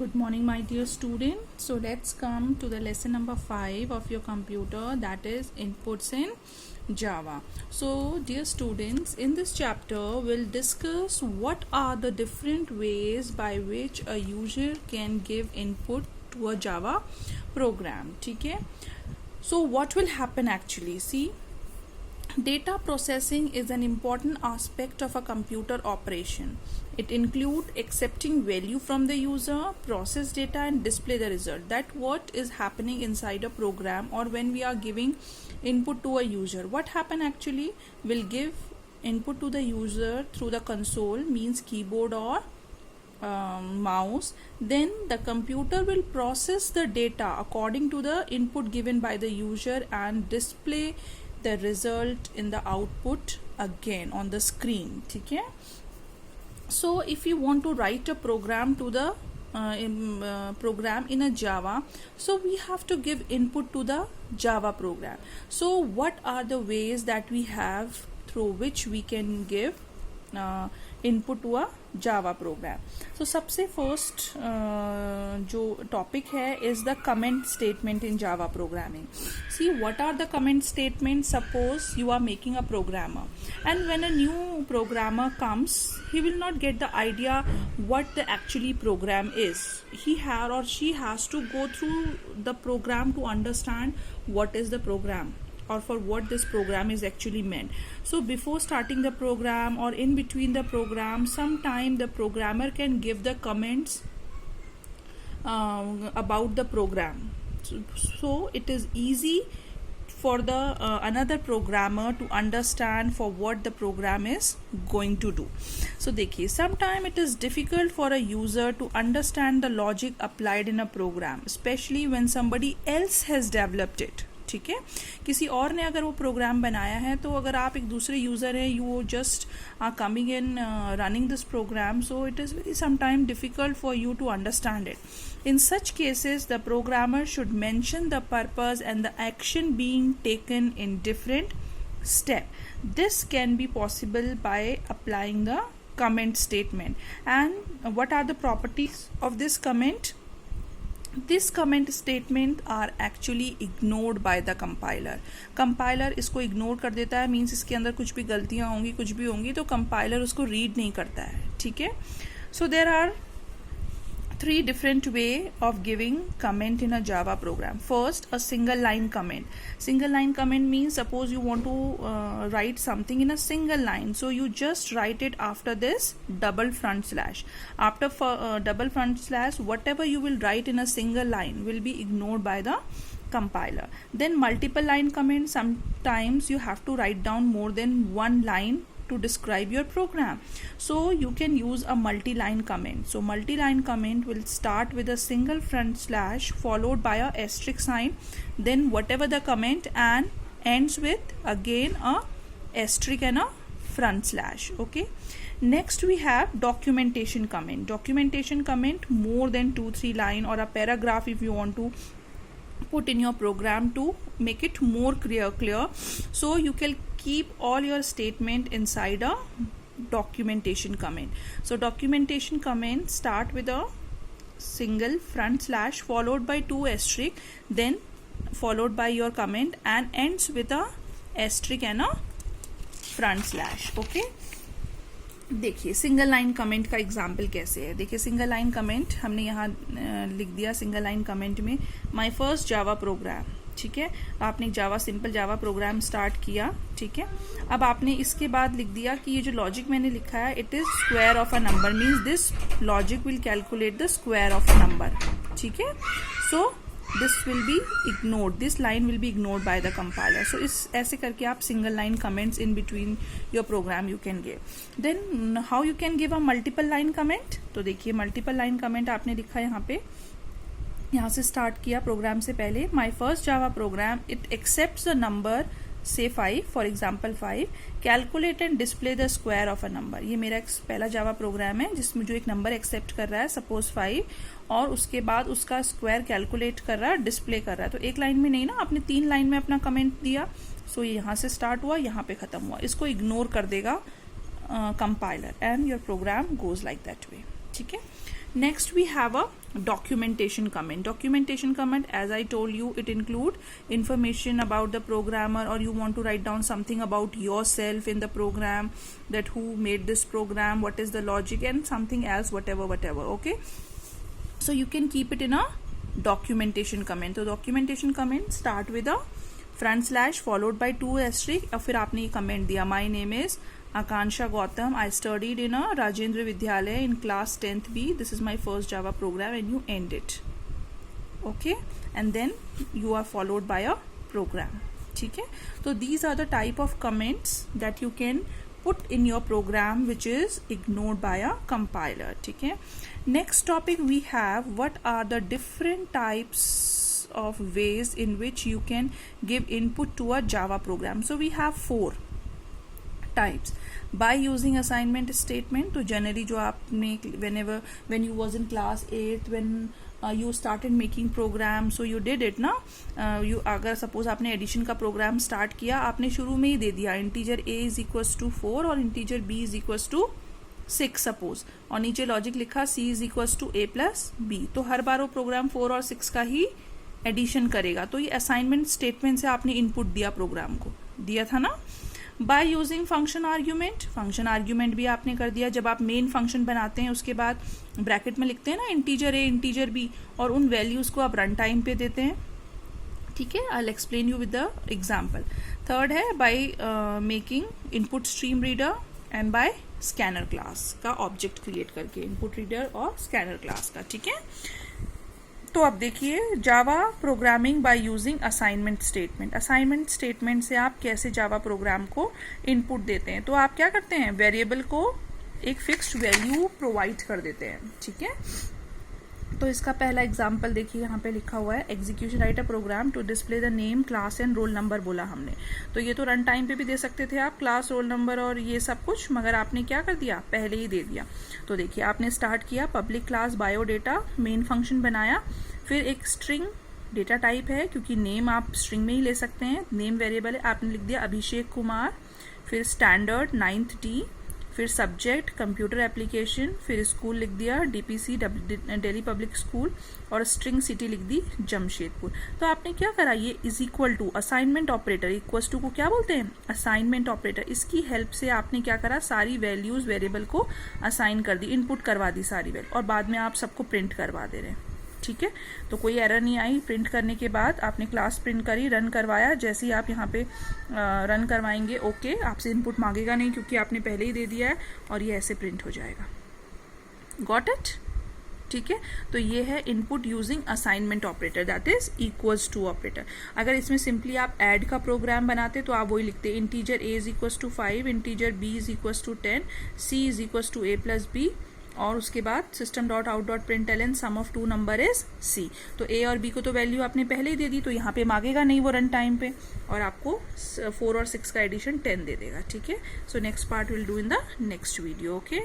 Good morning, my dear student. So let's come to the lesson number 5 of your computer, that is inputs in Java. So dear students, in this chapter we'll discuss what are the different ways by which a user can give input to a Java program. Okay? So what will happen actually? See, data processing is an important aspect of a computer operation. It includes accepting value from the user, process data and display the result. That what is happening inside a program or when we are giving input to a user. What happen actually? We'll give input to the user through the console, means keyboard or mouse. Then the computer will process the data according to the input given by the user and display the result in the output again on the screen. Okay? So if you want to write a program to the program in a Java, so we have to give input to the Java program. So what are the ways that we have through which we can give input to a Java program? So सबसे first जो topic है is the comment statement in Java programming. See, what are the comment statements? Suppose you are making a programmer, and when a new programmer comes, he will not get the idea what the actually program is. He or she has to go through the program to understand what is the program or for what this program is actually meant. So before starting the program or in between the program, sometime the programmer can give the comments about the program. So it is easy for the another programmer to understand for what the program is going to do. So देखिए, sometime it is difficult for a user to understand the logic applied in a program, especially when somebody else has developed it. ठीक है, किसी और ने अगर वो programme बनाया है, तो अगर आप एक दूसरे यूज़र हैं, you just are coming in running this program, so it is very sometime difficult for you to understand it. In such cases, the programmer should mention the purpose and the action being taken in different steps. This can be possible by applying the comment statement. And what are the properties of this comment? This comment statement are actually ignored by the compiler. Compiler इसको ignore कर देता है, means इसके अंदर कुछ भी गलतियाँ होंगी, कुछ भी होंगी, तो compiler उसको read नहीं करता है. ठीक है? So there are 3 different way of giving comment in a Java program. First, a single line comment. Single line comment means suppose you want to write something in a single line, so you just write it after this double front slash. After double front slash, whatever you will write in a single line will be ignored by the compiler. Then multiple line comment, sometimes you have to write down more than one line to describe your program, so you can use a multi-line comment. So multi-line comment will start with a single front slash followed by a asterisk sign, then whatever the comment, and ends with again a asterisk and a front slash. Okay, next we have documentation comment. Documentation comment more than 2-3 line or a paragraph if you want to put in your program to make it more clear, so you can keep all your statement inside a documentation comment. So documentation comment start with a single front slash followed by 2 asterisk, then followed by your comment, and ends with a asterisk and a front slash. Okay, देखिए single line comment का example कैसे है. देखिए single line comment हमने यहाँ लिख दिया. Single line comment में माय फर्स्ट जावा प्रोग्राम. ठीक है, आपने जावा सिंपल जावा प्रोग्राम स्टार्ट किया. ठीक है, अब आपने इसके बाद लिख दिया कि ये जो लॉजिक मैंने लिखा है, it is square of a number, means this logic will calculate the square of a number. ठीक है, सो this will be ignored, this line will be ignored by the compiler. So इस ऐसे करके आप single line comments in between your program you can give. Then how you can give a multiple line comment? तो देखिए multiple line comment आपने लिखा है यहाँ पे, यहाँ से स्टार्ट किया प्रोग्राम से पहले. My first Java program, it accepts the number say 5, for example 5, calculate and display the square of a number. ये मेरा पहला जावा प्रोग्राम है जिसमें जो एक नंबर एक्सेप्ट कर रहा है, सपोज 5, और उसके बाद उसका स्क्वायर कैलकुलेट कर रहा है, डिस्प्ले कर रहा है. तो एक लाइन में नहीं ना, आपने 3 लाइन में अपना कमेंट दिया. सो यहाँ से स्टार्ट हुआ, यहाँ पे खत्म हुआ. इसको इग्नोर कर देगा compiler and your program goes like that way. ठीक है, Next we have a documentation comment. Documentation comment, as I told you, it include information about the programmer, or you want to write down something about yourself in the program, that who made this program, what is the logic, and something else, whatever. Okay, so you can keep it in a documentation comment. तो documentation comment start with a front slash followed by 2 asterisk, और फिर आपने ये comment दिया, my name is Akansha Gautam, I studied in a Rajendra Vidyalaya in class 10th B, this is my first Java program, and you end it. Okay, and then you are followed by a program. ठीक है, so these are the type of comments that you can put in your program which is ignored by a compiler. ठीक है, next topic we have, what are the different types of ways in which you can give input to a Java program. So we have 4 types. By using assignment statement, तो generally जो आपने when you was in class 8, when you started making program, so you did it ना, you अगर suppose आपने addition का program start किया, आपने शुरू में ही दे दिया integer a is equals to 4 और integer b is equals to 6 suppose, और नीचे logic लिखा c is equals to a plus b, तो हर बार वो program 4 और 6 का ही addition करेगा. तो ये assignment statement से आपने input दिया program को, दिया था ना. By using function argument, function argument भी आपने कर दिया. जब आप मेन फंक्शन बनाते हैं उसके बाद ब्रैकेट में लिखते हैं ना इंटीजर ए इंटीजर बी, और उन वैल्यूज़ को आप रन टाइम पे देते हैं. ठीक है, I will explain you with the example. Third है by making input stream reader and by scanner class का ऑब्जेक्ट क्रिएट करके, इनपुट रीडर और स्कैनर क्लास का. ठीक है, तो अब देखिए Java programming by using assignment statement. Assignment statement से आप कैसे जावा प्रोग्राम को इनपुट देते हैं. तो आप क्या करते हैं, वेरिएबल को एक फिक्स्ड वैल्यू प्रोवाइड कर देते हैं. ठीक है, तो इसका पहला एग्जांपल देखिए, यहाँ पे लिखा हुआ है execution write a program to display the name class and roll number बोला हमने. तो ये तो रन टाइम पे भी दे सकते थे आप, क्लास रोल नंबर और ये सब कुछ, मगर आपने क्या कर दिया, पहले ही दे दिया. तो देखिए आपने स्टार्ट किया public class biodata, main function बनाया, फिर एक स्ट्रिंग डेटा टाइप है क्योंकि नेम आप स्ट्रिंग में ही ले सकते हैं, नेम वेरिएबल है, आपने लिख दिया अभिषेक कुमार, फिर स्टैंडर्ड 9th D, फिर सब्जेक्ट कंप्यूटर एप्लीकेशन, फिर स्कूल लिख दिया DPC दिल्ली पब्लिक स्कूल, और स्ट्रिंग सिटी लिख दी जमशेदपुर. तो आपने क्या करा, ये is equal to assignment operator, equal to को क्या बोलते हैं, असाइनमेंट ऑपरेटर. इसकी हेल्प से आपने क्या करा, सारी वैल्यूज वेरिएबल को असाइन कर दी, इनपुट करवा दी सारी वैल्यू, और बाद में आप सबको प्रिंट करवा दे रहे हैं. ठीक है, तो कोई एरर नहीं आई. प्रिंट करने के बाद आपने क्लास प्रिंट करी, रन करवाया, जैसे ही आप यहाँ पे रन करवाएंगे ओके, आपसे इनपुट मांगेगा नहीं क्योंकि आपने पहले ही दे दिया है, और ये ऐसे प्रिंट हो जाएगा. Got it. ठीक है, तो ये है input using assignment operator, that is equals to operator. अगर इसमें सिंपली आप ऐड का प्रोग्राम बनाते तो आप वही लिखते, integer A is equals to 5, integer B is equals to 10, C is equals to A plus B, और उसके बाद system dot out dot println sum of 2 number is C. तो ए और बी को तो वैल्यू आपने पहले ही दे दी, तो यहाँ पे मांगेगा नहीं वो रन टाइम पे, और आपको 4 और 6 का एडिशन 10 दे देगा. ठीक है, so next part will do in the next video. Okay.